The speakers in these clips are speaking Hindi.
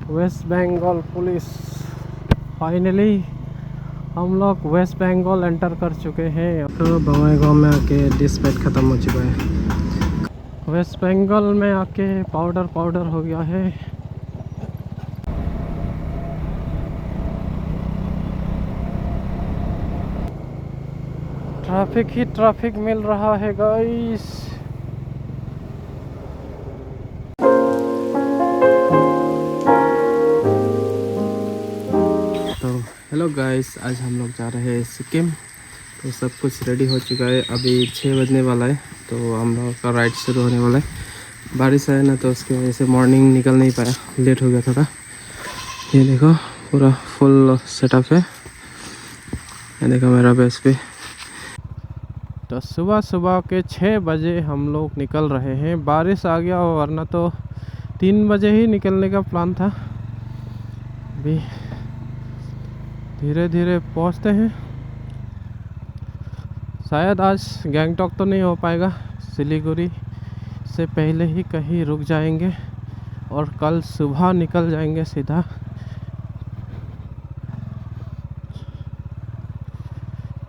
Waste Bengal police. फाइनली हम लोग वेस्ट बंगाल एंटर कर चुके हैं। तो बंगाईगांव में आके डिस्पैच ख़त्म हो चुका है। वेस्ट बंगाल में आके पाउडर पाउडर हो गया है। ट्रैफिक ही ट्रैफिक मिल रहा है गाइस। तो हेलो गाइस, आज हम लोग जा रहे हैं सिक्किम। तो सब कुछ रेडी हो चुका है। अभी 6 बजने वाला है तो हम लोग का राइड शुरू होने वाला है। बारिश आया ना तो उसकी वजह से मॉर्निंग निकल नहीं पाया, लेट हो गया थोड़ा। ये देखो पूरा फुल सेटअप है। ये देखो मेरा बेस पे। तो सुबह सुबह के 6 बजे हम लोग निकल रहे हैं। बारिश आ गया वरना तो 3 बजे ही निकलने का प्लान था। अभी धीरे धीरे पहुंचते हैं। शायद आज गैंगटॉक तो नहीं हो पाएगा, सिलीगुड़ी से पहले ही कहीं रुक जाएंगे और कल सुबह निकल जाएंगे सीधा।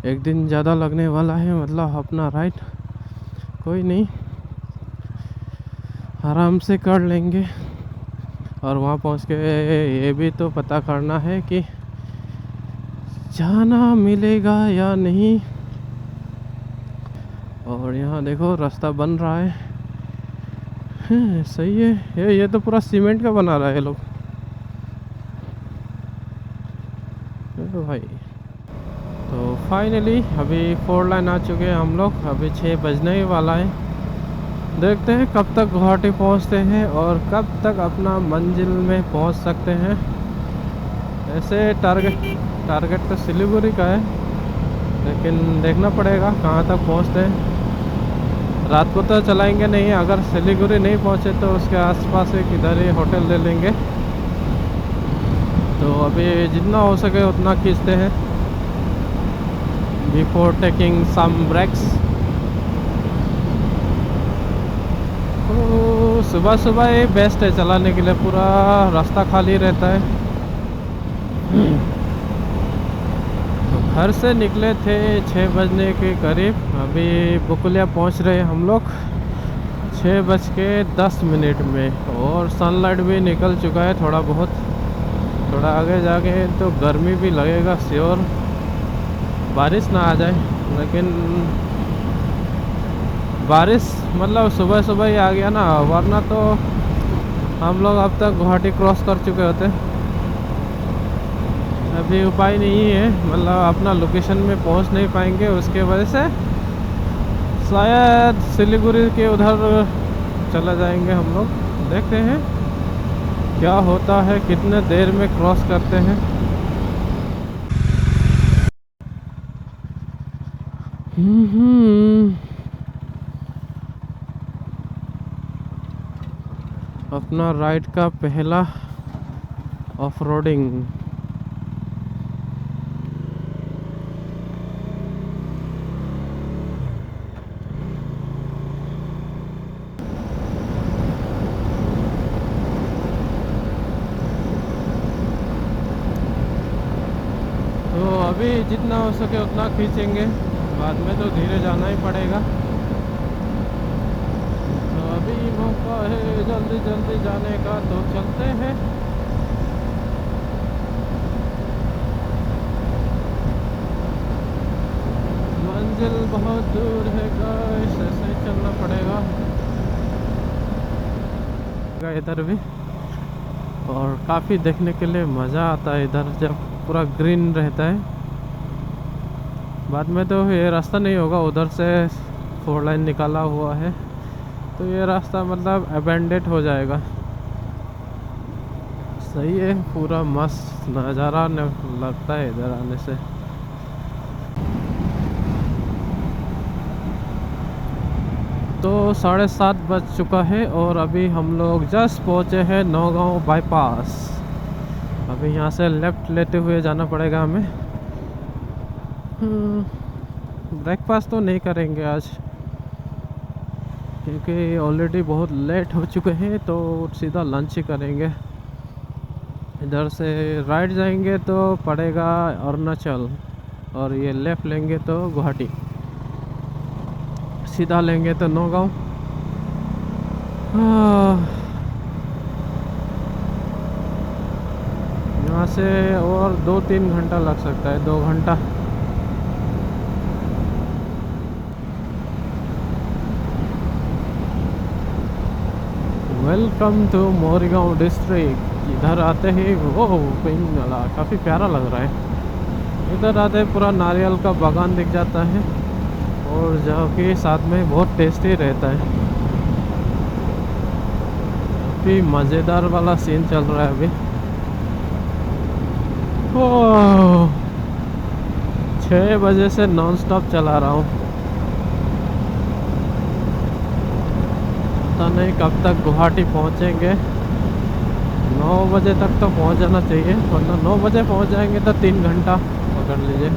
एक दिन ज़्यादा लगने वाला है, मतलब अपना राइड। कोई नहीं, आराम से कर लेंगे। और वहाँ पहुँच के ये भी तो पता करना है कि जाना मिलेगा या नहीं। और यहाँ देखो रास्ता बन रहा है। सही है। ये तो पूरा सीमेंट का बना रहा है लोग। तो भाई तो फाइनली अभी 4 लाइन आ चुके हैं हम लोग। अभी 6 बजने ही वाला है। देखते हैं कब तक गुवाहाटी पहुंचते हैं और कब तक अपना मंजिल में पहुंच सकते हैं। ऐसे टारगेट तो सिलीगुड़ी का है, लेकिन देखना पड़ेगा कहां तक पहुंचते हैं। रात को तो चलाएंगे नहीं। अगर सिलीगुड़ी नहीं पहुंचे तो उसके आसपास एक इधर ही होटल ले लेंगे। तो अभी जितना हो सके उतना खींचते हैं बिफोर टेकिंग सम ब्रेक्स। तो सुबह सुबह ये बेस्ट है चलाने के लिए, पूरा रास्ता खाली रहता है। तो घर से निकले थे 6 बजने के करीब। अभी बुकुलिया पहुंच रहे हैं हम लोग 6:10 में। और सनलाइट भी निकल चुका है थोड़ा बहुत। थोड़ा आगे जाके तो गर्मी भी लगेगा श्योर, बारिश ना आ जाए। लेकिन बारिश मतलब सुबह सुबह ही आ गया ना, वरना तो हम लोग अब तक गुवाहाटी क्रॉस कर चुके होते। अभी उपाय नहीं है, मतलब अपना लोकेशन में पहुंच नहीं पाएंगे। उसके वजह से शायद सिलीगुड़ी के उधर चला जाएंगे हम लोग। देखते हैं क्या होता है, कितने देर में क्रॉस करते हैं। अपना राइड का पहला ऑफ रोडिंग। तो अभी जितना हो सके उतना खींचेंगे, बाद में तो धीरे जाना ही पड़ेगा। तो अभी मौका है जल्दी जल्दी जाने का, तो चलते हैं। मंजिल बहुत दूर है गाइस, ऐसे ही चलना पड़ेगा इधर भी। और काफ़ी देखने के लिए मज़ा आता है इधर, जब पूरा ग्रीन रहता है। बाद में तो ये रास्ता नहीं होगा, उधर से 4 लाइन निकाला हुआ है, तो ये रास्ता मतलब अबेंडेड हो जाएगा। सही है, पूरा मस्त नज़ारा लगता है इधर आने से। तो 7:30 बज चुका है और अभी हम लोग जस्ट पहुँचे हैं नौगांव बाईपास। अभी यहाँ से लेफ़्ट लेते हुए जाना पड़ेगा हमें। ब्रेकफास्ट तो नहीं करेंगे आज, क्योंकि ऑलरेडी बहुत लेट हो चुके हैं, तो सीधा लंच ही करेंगे। इधर से राइट जाएंगे तो पड़ेगा अरुणाचल, और ये लेफ़्ट लेंगे तो गुवाहाटी, सीधा लेंगे तो नौगांव। यहाँ से और 2-3 घंटा लग सकता है, 2 घंटा। Welcome to Morigaon district. इधर आते ही वो पिंक नाला काफ़ी प्यारा लग रहा है। इधर आते ही पूरा नारियल का बागान दिख जाता है, और जो कि साथ में बहुत टेस्टी रहता है। काफ़ी मज़ेदार वाला सीन चल रहा है अभी। ओह, 6 बजे से नॉन स्टॉप चला रहा हूँ। पता नहीं कब तक गुवाहाटी पहुँचेंगे। 9 बजे तक तो पहुँच जाना चाहिए, वरना 9 बजे पहुँच जाएंगे तो 3 घंटा पकड़ लीजिए।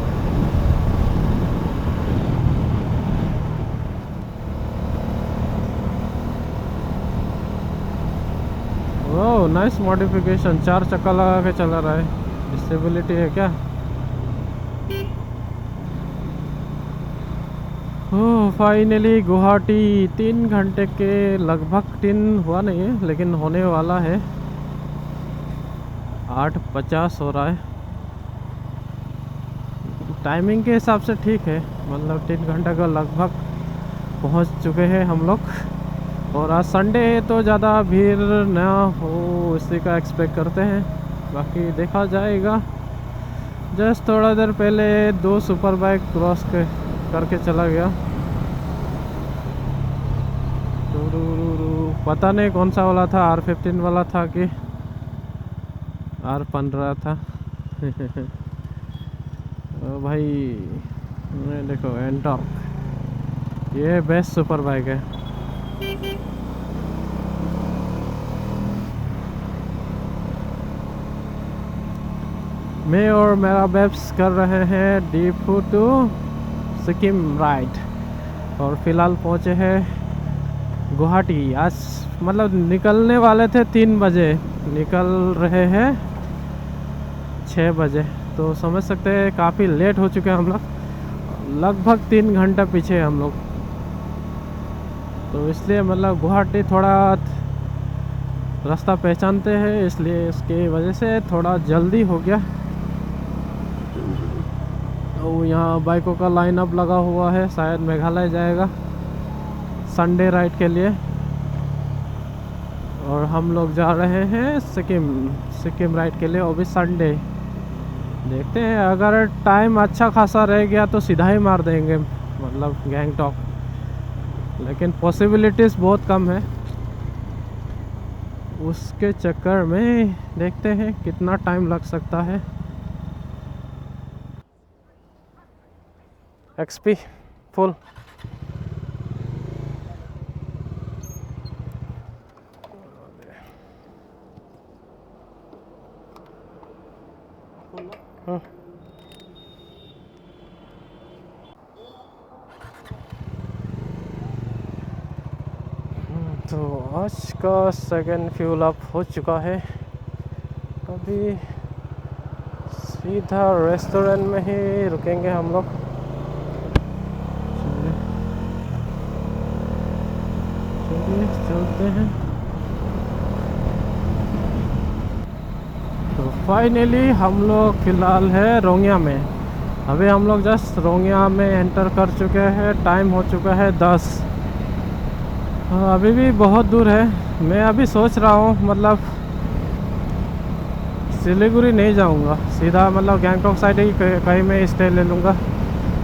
ओह नाइस मॉडिफिकेशन, 4 चक्का लगा के चला रहा है। स्टेबिलिटी है क्या? ओह फाइनली गुवाहाटी। 3 घंटे के लगभग, 3 हुआ नहीं है लेकिन होने वाला है। 8:50 हो रहा है। टाइमिंग के हिसाब से ठीक है, मतलब 3 घंटे का लगभग पहुंच चुके हैं हम लोग। और आज संडे है तो ज़्यादा भीड़ ना हो इसी का एक्सपेक्ट करते हैं, बाकी देखा जाएगा। जस्ट थोड़ा देर पहले 2 सुपर बाइक क्रॉस करके चला गया। पता नहीं कौन सा वाला था, R15 वाला था कि R15 था। ओ भाई, ये देखो एंटॉर्क, ये बेस्ट सुपर बाइक है। मैं और मेरा बेब्स कर रहे हैं डीफू टू सिक्किम राइड, और फिलहाल पहुँचे हैं गुवाहाटी। आज मतलब निकलने वाले थे 3 बजे, निकल रहे हैं 6 बजे, तो समझ सकते हैं काफ़ी लेट हो चुके हैं हम लोग। लगभग 3 घंटा पीछे हम लोग, तो इसलिए मतलब गुवाहाटी थोड़ा रास्ता पहचानते हैं, इसलिए इसके वजह से थोड़ा जल्दी हो गया। तो यहाँ बाइकों का लाइन अप लगा हुआ है, शायद मेघालय जाएगा संडे राइड के लिए, और हम लोग जा रहे हैं सिक्किम राइड के लिए, वो भी संडे। देखते हैं, अगर टाइम अच्छा खासा रह गया तो सीधा ही मार देंगे, मतलब गैंगटॉक, लेकिन पॉसिबिलिटीज़ बहुत कम है। उसके चक्कर में देखते हैं कितना टाइम लग सकता है। XP full. तो आज का सेकंड फ्यूल अप हो चुका है। अभी सीधा रेस्टोरेंट में ही रुकेंगे हम लोग। चलिए चलते हैं। तो फाइनली हम लोग फ़िलहाल है रोंगिया में। अभी हम लोग जस्ट रोंगिया में एंटर कर चुके हैं। टाइम हो चुका है 10। अभी भी बहुत दूर है। मैं अभी सोच रहा हूँ मतलब सिलीगुड़ी नहीं जाऊँगा, सीधा मतलब गैंगटॉक साइड ही कहीं मैं स्टे ले लूँगा,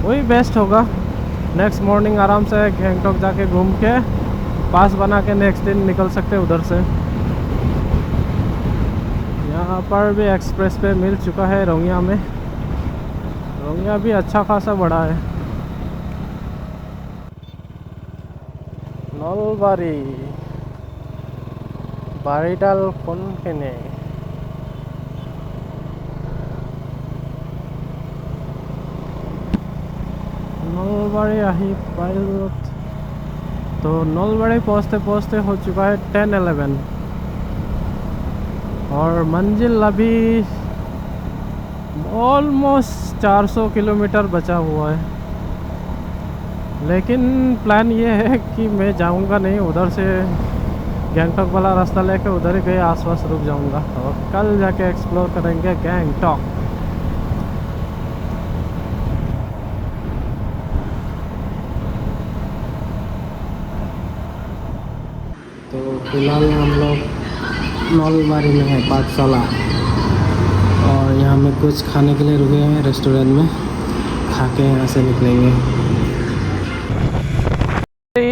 वही बेस्ट होगा। नेक्स्ट मॉर्निंग आराम से गैंगटॉक जाके घूम के पास बना के नेक्स्ट दिन निकल सकते हैं उधर से। यहाँ पर भी एक्सप्रेस पे मिल चुका है रोंगिया में। रोंगिया भी अच्छा खासा बड़ा है। नलबारी बारिडाल कोनफिने। नलबारी आही पाइल। तो नलबारी पहुँचते पहुँचते हो चुका है 10-11। और मंजिल अभी ऑलमोस्ट 400 किलोमीटर बचा हुआ है। लेकिन प्लान ये है कि मैं जाऊंगा नहीं उधर से, गैंगटॉक वाला रास्ता लेके उधर ही गए आसपास रुक जाऊंगा और कल जाके एक्सप्लोर करेंगे गैंगटॉक। तो फिलहाल हम लोग नौलबारी में है पाठशाला, और यहाँ में कुछ खाने के लिए रुके हैं रेस्टोरेंट में, खा के यहाँ से निकलेंगे।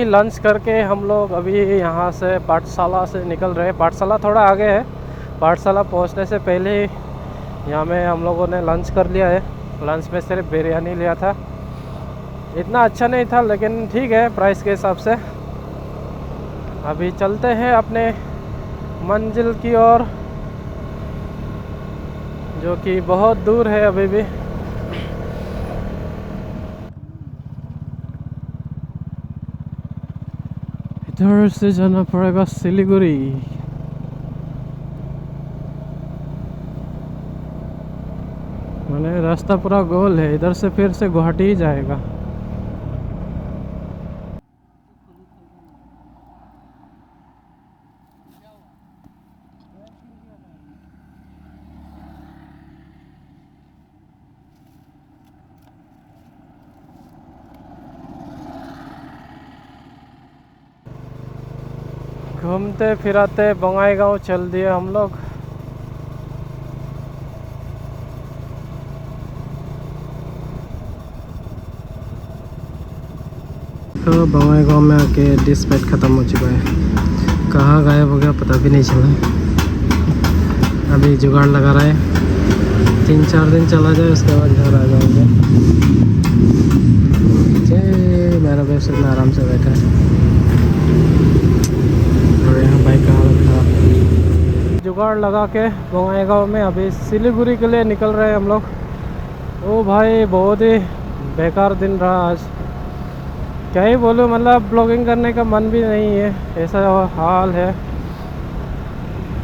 लंच करके हम लोग अभी यहाँ से पाठशाला से निकल रहे हैं। पाठशाला थोड़ा आगे है, पाठशाला पहुँचने से पहले ही यहाँ में हम लोगों ने लंच कर लिया है। लंच में सिर्फ बिरयानी लिया था, इतना अच्छा नहीं था लेकिन ठीक है प्राइस के हिसाब से। अभी चलते हैं अपने मंजिल की ओर, जो कि बहुत दूर है अभी भी। इधर से जाना पड़ेगा सिलीगुड़ी। मैंने रास्ता पूरा गोल है, इधर से फिर से गुवाहाटी ही जाएगा। घूमते फिराते बंगाईगांव चल दिए हम लोग। तो बंगाईगांव में आके डिस्पैच ख़त्म हो चुका है, कहाँ गायब हो गया पता भी नहीं चला। अभी जुगाड़ लगा रहा है, 3-4 दिन चला जाए उसके बाद घर आ जाएंगे। मेरा व्यवसाय में आराम से बैठा है और यहाँ बाइक का हालत खराब। जुगाड़ लगा के बंगाईगांव में अभी सिलीगुड़ी के लिए निकल रहे हैं हम लोग। ओ भाई बहुत ही बेकार दिन रहा आज, क्या ही बोलूँ, मतलब ब्लॉगिंग करने का मन भी नहीं है, ऐसा हाल है।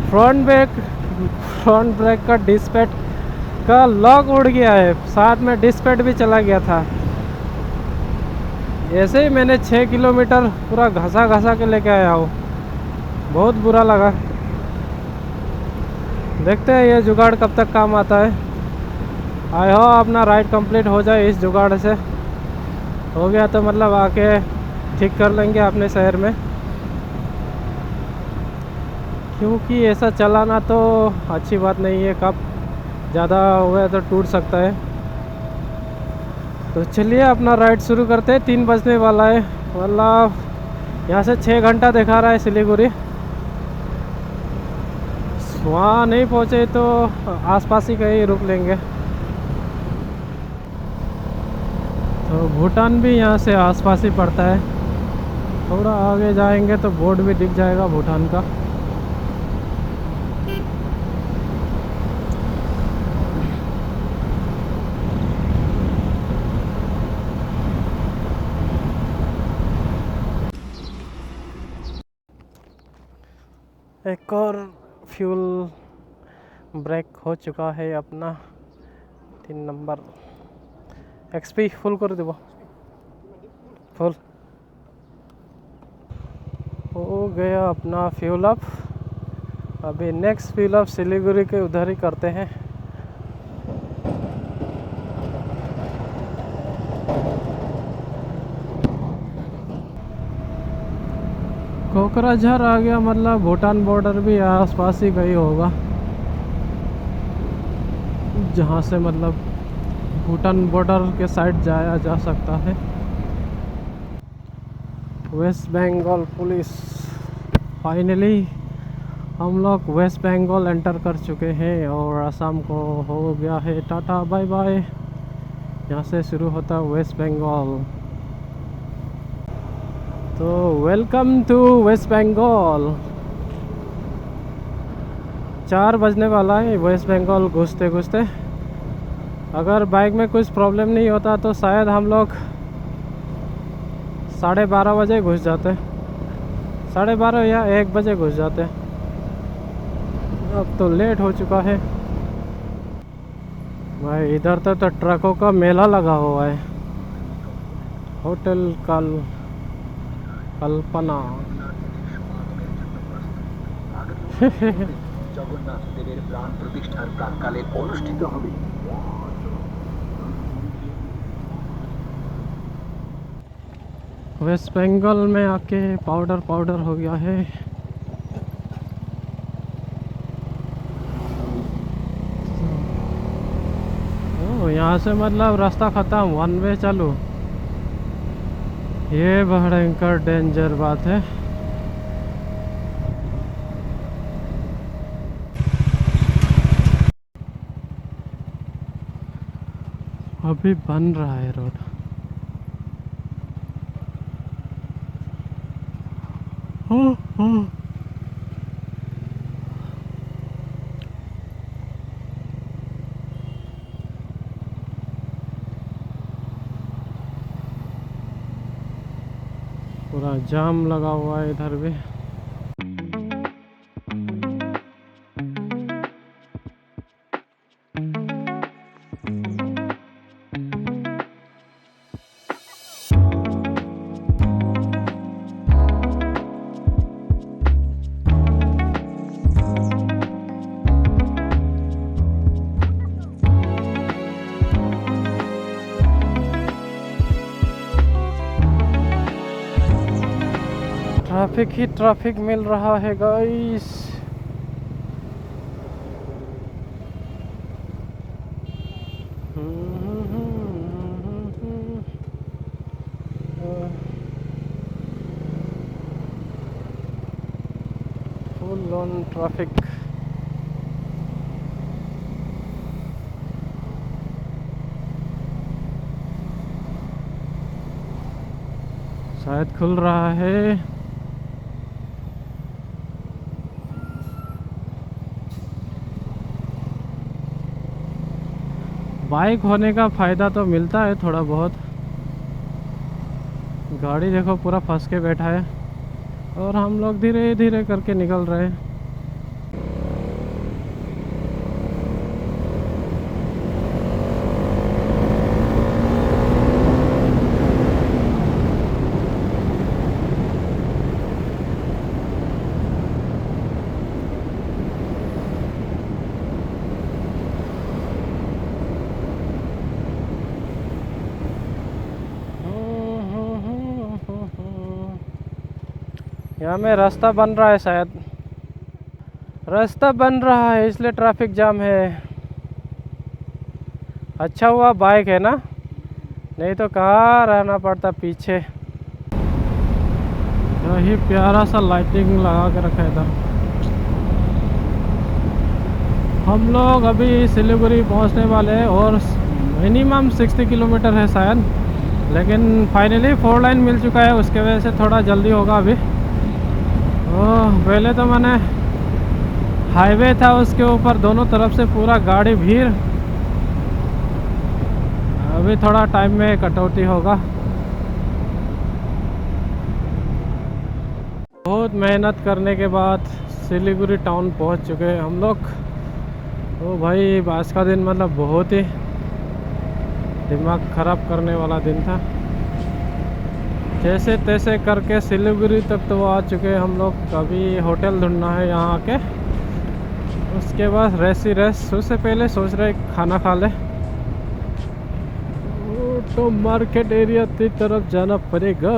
फ्रंट ब्रेक का डिस्पैच का लॉक उड़ गया है, साथ में डिस्पैच भी चला गया था। ऐसे ही मैंने 6 किलोमीटर पूरा घसा के लेके आया हूँ, बहुत बुरा लगा। देखते हैं ये जुगाड़ कब तक काम आता है। आई हो अपना राइड कंप्लीट हो जाए इस जुगाड़ से, हो गया तो मतलब आके ठीक कर लेंगे अपने शहर में, क्योंकि ऐसा चलाना तो अच्छी बात नहीं है, कब ज़्यादा हो गया तो टूट सकता है। तो चलिए अपना राइड शुरू करते हैं। 3 बजने वाला है, मतलब यहाँ से 6 घंटा दिखा रहा है सिलीगुड़ी। वहाँ नहीं पहुँचे तो आसपास ही कहीं रुक लेंगे। तो भूटान भी यहाँ से आसपास ही पड़ता है, थोड़ा आगे जाएंगे तो बोर्ड भी दिख जाएगा भूटान का। एक और फ्यूल ब्रेक हो चुका है अपना, 3 नंबर। एक्सपी फुल कर देव, फुल हो गया अपना फ्यूल अप। अभी नेक्स्ट फ्यूल अप सिलीगुड़ी के उधर ही करते हैं। कोकराझार आ गया, मतलब भूटान बॉर्डर भी आसपास ही गई होगा, जहाँ से मतलब भूटान बॉर्डर के साइड जाया जा सकता है। वेस्ट बंगाल पुलिस, फाइनली हम लोग वेस्ट बंगाल एंटर कर चुके हैं और असम को हो गया है टाटा बाय बाय। यहाँ से शुरू होता है वेस्ट बंगाल। तो वेलकम टू वेस्ट बंगाल। 4 बजने वाला है वेस्ट बंगाल घुसते घुसते। अगर बाइक में कुछ प्रॉब्लम नहीं होता तो शायद हम लोग 12:30 बजे घुस जाते, 12:30 या 1 बजे घुस जाते। अब तो लेट हो चुका है भाई। इधर तो ट्रकों का मेला लगा हुआ है। होटल कल्पना জগন্নাথ দেবের প্রাণ প্রতিষ্ঠার প্রাককালে অনুষ্ঠিত হবে। वेस्ट बंगाल में आके पाउडर पाउडर हो गया है। ओ यहाँ से मतलब रास्ता ख़त्म, वन वे चालू। ये भयंकर डेंजर बात है। अभी बन रहा है रोड। पूरा जाम लगा हुआ है इधर भी। ट्रैफिक ही ट्रैफिक मिल रहा है गाइस। Full on traffic. शायद खुल रहा है। बाइक होने का फ़ायदा तो मिलता है थोड़ा बहुत। गाड़ी देखो पूरा फंस के बैठा है और हम लोग धीरे धीरे करके निकल रहे हैं। यहाँ में रास्ता बन रहा है, शायद रास्ता बन रहा है इसलिए ट्रैफिक जाम है। अच्छा हुआ बाइक है ना, नहीं तो कहाँ रहना पड़ता पीछे। यही प्यारा सा लाइटिंग लगा के रखा है इधर। हम लोग अभी सिलीगुड़ी पहुँचने वाले हैं और मिनिमम 60 किलोमीटर है शायद, लेकिन फाइनली 4 लाइन मिल चुका है, उसके वजह से थोड़ा जल्दी होगा अभी। पहले तो मैंने हाईवे था, उसके ऊपर दोनों तरफ से पूरा गाड़ी भीड़। अभी थोड़ा टाइम में कटौती होगा। बहुत मेहनत करने के बाद सिलीगुड़ी टाउन पहुंच चुके हैं हम लोग। तो भाई आज का दिन मतलब बहुत ही दिमाग ख़राब करने वाला दिन था। जैसे तैसे करके सिलीगुड़ी तक तो आ चुके हैं हम लोग। अभी होटल ढूंढना है यहाँ आके, उसके बाद रेस्ट ही रेस्ट। उससे पहले सोच रहे खाना खा ले। तो मार्केट एरिया की तरफ जाना पड़ेगा।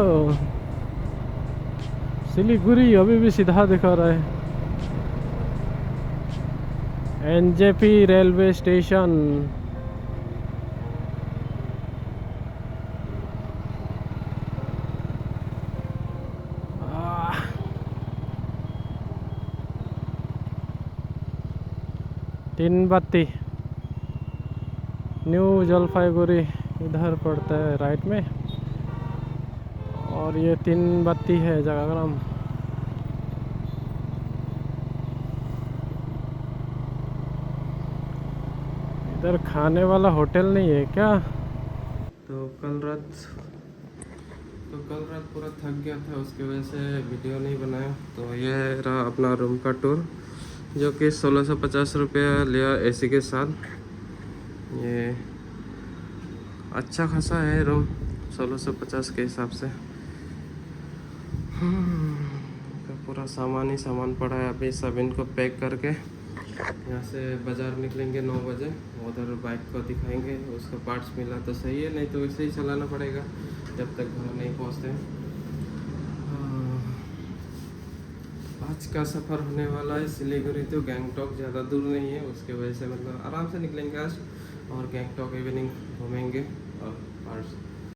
सिलीगुड़ी अभी भी सीधा दिखा रहा है। NJP railway station. तीन बत्ती न्यू जलपाईगुड़ी इधर पड़ता है राइट में, और ये तीन बत्ती है जगहग्राम। इधर खाने वाला होटल नहीं है क्या? तो कल रात पूरा थक गया था, उसकी वजह से वीडियो नहीं बनाया। तो ये रहा अपना रूम का टूर। जो कि 1650 रुपया लिया एसी के साथ। ये अच्छा खासा है रूम 1650 के हिसाब से। तो पूरा सामान ही सामान पड़ा है। अभी सब इनको पैक करके यहाँ से बाज़ार निकलेंगे 9 बजे। उधर बाइक को दिखाएंगे, उसका पार्ट्स मिला तो सही है, नहीं तो वैसे ही चलाना पड़ेगा जब तक घर नहीं पहुँचते। आज का सफ़र होने वाला है सिलीगुड़ी तो गैंगटॉक, ज़्यादा दूर नहीं है, उसके वजह से मतलब आराम से निकलेंगे आज और गैंगटॉक इवनिंग घूमेंगे और